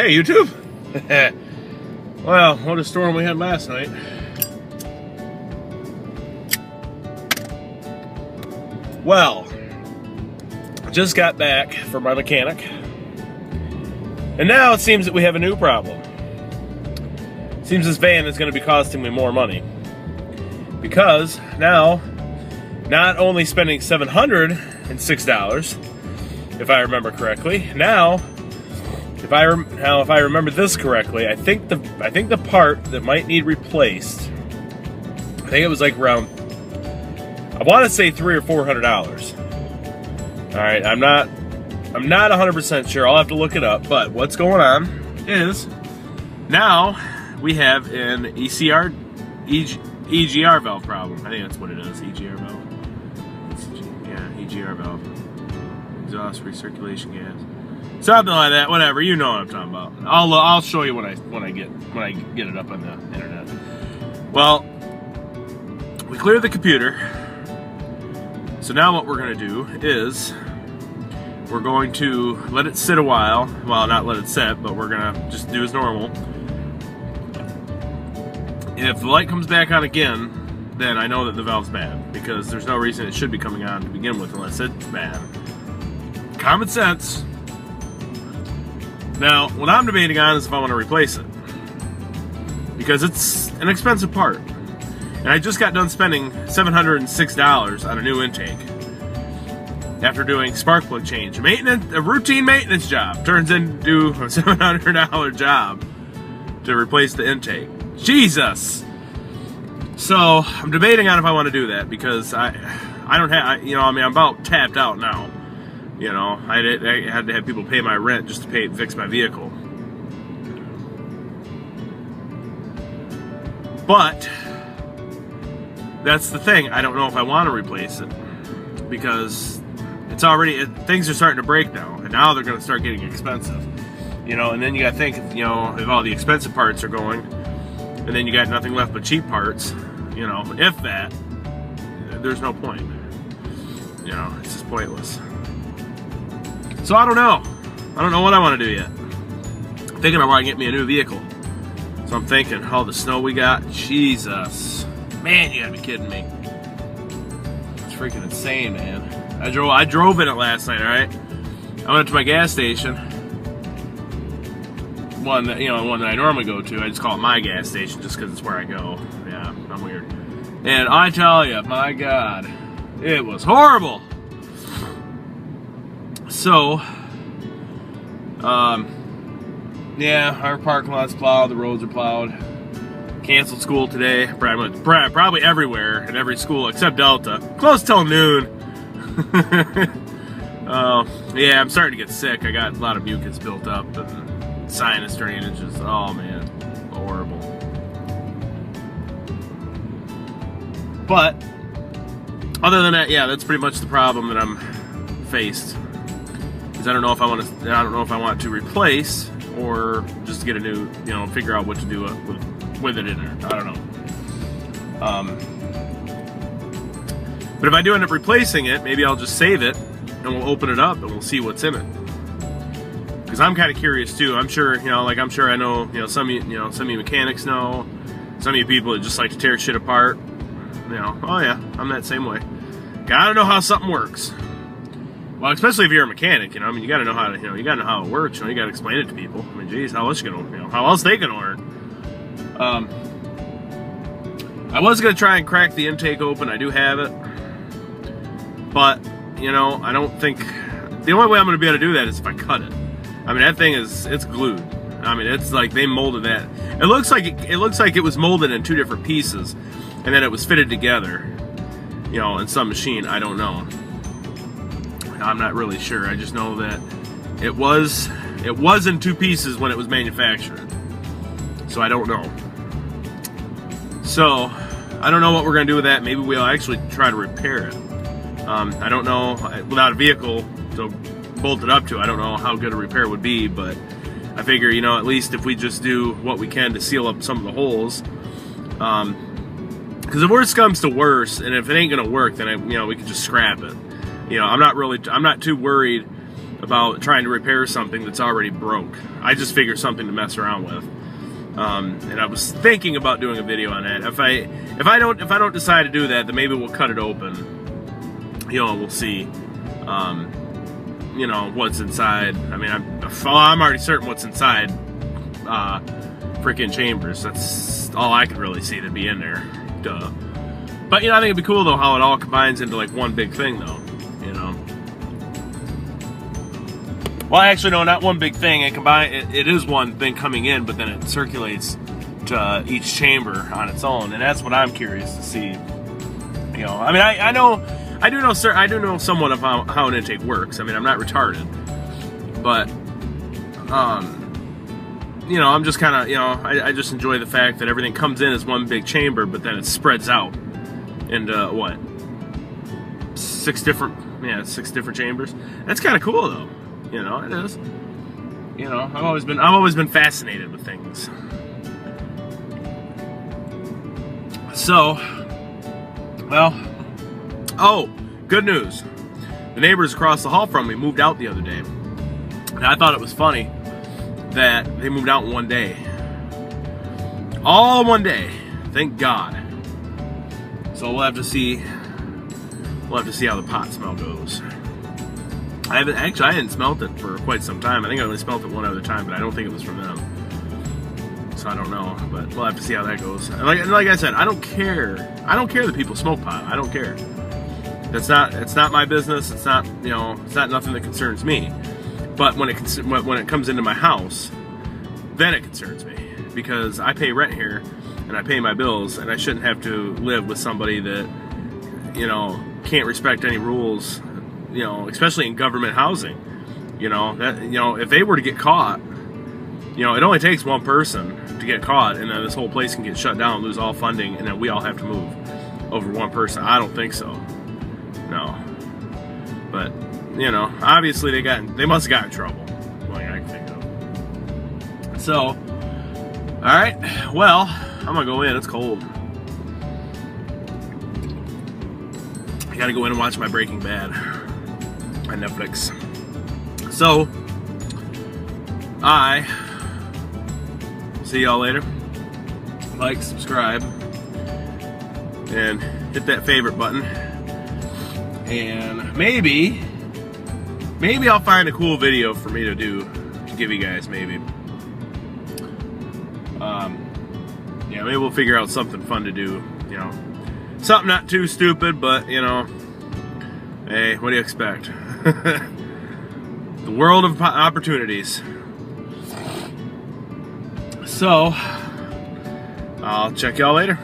Hey, YouTube! Well, what a storm we had last night. Well, just got back from my mechanic, and now it seems that we have a new problem. It seems this van is going to be costing me more money, because now, not only spending $706, if I remember correctly, now, if I remember this correctly, I think the part that might need replaced, I think it was like around, I want to say $300 or $400. All right, I'm not 100% sure. I'll have to look it up. But what's going on is now we have an EGR valve problem. I think that's what it is. EGR valve. Yeah, EGR valve. Exhaust recirculation gas. Something like that. Whatever. You know what I'm talking about. I'll show you when I get it up on the internet. Well, we cleared the computer. So now what we're going to do is we're going to let it sit a while. Well, not let it sit, but we're going to just do as normal. If the light comes back on again, then I know that the valve's bad, because there's no reason it should be coming on to begin with unless it's bad. Common sense. Now, what I'm debating on is if I want to replace it, because it's an expensive part. And I just got done spending $706 on a new intake after doing spark plug change. A routine maintenance job turns into a $700 job to replace the intake. Jesus! So I'm debating on if I want to do that, because I don't have, I'm about tapped out now. I had to have people pay my rent just to fix my vehicle. But that's the thing. I don't know if I want to replace it, because it's already, things are starting to break now, and now they're going to start getting expensive. And then you got to think, if all the expensive parts are going, and then you got nothing left but cheap parts, if that, there's no point. It's just pointless. So I don't know. I don't know what I want to do yet. I'm thinking I want to get me a new vehicle. So I'm thinking, all the snow we got, Jesus. Man, you gotta be kidding me. It's freaking insane, man. I drove in it last night, alright? I went to my gas station. One that I normally go to. I just call it my gas station just because it's where I go. Yeah, I'm weird. And I tell you, my God, it was horrible. So, yeah, our parking lot's plowed, the roads are plowed. Canceled school today, probably everywhere, in every school except Delta. Closed till noon. Yeah, I'm starting to get sick. I got a lot of mucus built up, and sinus drainage is, oh man, horrible. But, other than that, yeah, that's pretty much the problem that I'm faced. Because I don't know if I want to replace, or just get a new, figure out what to do with it in there. I don't know. But if I do end up replacing it, maybe I'll just save it, and we'll open it up, and we'll see what's in it. Because I'm kind of curious too. I'm sure, I'm sure I know, some of you mechanics know, some of you people that just like to tear shit apart. Oh yeah, I'm that same way. Gotta know how something works. Well, especially if you're a mechanic, you gotta know how to, you gotta know how it works. You gotta explain it to people. I mean, geez, how else you gonna, how else they gonna learn? I was gonna try and crack the intake open. I do have it, but I don't think the only way I'm gonna be able to do that is if I cut it. I mean, that thing it's glued. I mean, it's like they molded that. It looks like it was molded in two different pieces, and then it was fitted together. In some machine. I don't know. I'm not really sure. I just know that it was in two pieces when it was manufactured. So I don't know. So I don't know what we're gonna do with that. Maybe we'll actually try to repair it. I don't know, without a vehicle to bolt it up to, I don't know how good a repair would be, but I figure, at least if we just do what we can to seal up some of the holes, because if worst comes to worse, and if it ain't gonna work, then we can just scrap it. I'm not too worried about trying to repair something that's already broke. I just figured something to mess around with. And I was thinking about doing a video on that. If I don't decide to do that, then maybe we'll cut it open. You know, we'll see. You know, what's inside. I mean, I'm already certain what's inside freaking chambers. That's all I could really see to be in there. Duh. But, you know, I think it'd be cool, though, how it all combines into, like, one big thing, though. You know? Well, actually, no, not one big thing. It is one thing coming in, but then it circulates to each chamber on its own. And that's what I'm curious to see. You know, I mean, I do know somewhat of how an intake works. I mean, I'm not retarded. But, you know, I'm just kind of, you know, I just enjoy the fact that everything comes in as one big chamber, but then it spreads out into, what, 6 different chambers. That's kind of cool, though. You know, it is. You know, I've always been fascinated with things. So, well, oh, good news. The neighbors across the hall from me moved out the other day. And I thought it was funny that they moved out in one day. All in one day. Thank God. So we'll have to see how the pot smell goes. I hadn't smelt it for quite some time. I think I only smelt it one other time, but I don't think it was from them. So I don't know, but we'll have to see how that goes. And like I said, I don't care. I don't care that people smoke pot. I don't care. It's not my business. It's not, you know, it's not nothing that concerns me. But when it comes into my house, then it concerns me, because I pay rent here and I pay my bills, and I shouldn't have to live with somebody that, you know, can't respect any rules. You know, especially in government housing. You know, that, you know, if they were to get caught, you know, it only takes one person to get caught, and then this whole place can get shut down, lose all funding, and then we all have to move over one person. I don't think so. No. But, you know, obviously they must have got in trouble. Like I can think of. So, alright, well, I'm gonna go in. It's cold. I gotta go in and watch my Breaking Bad on Netflix. So, I see y'all later. Like, subscribe, and hit that favorite button. And maybe I'll find a cool video for me to do to give you guys. Maybe. Yeah, maybe we'll figure out something fun to do. You know, something not too stupid, but you know. Hey, what do you expect? The world of opportunities. So, I'll check y'all later.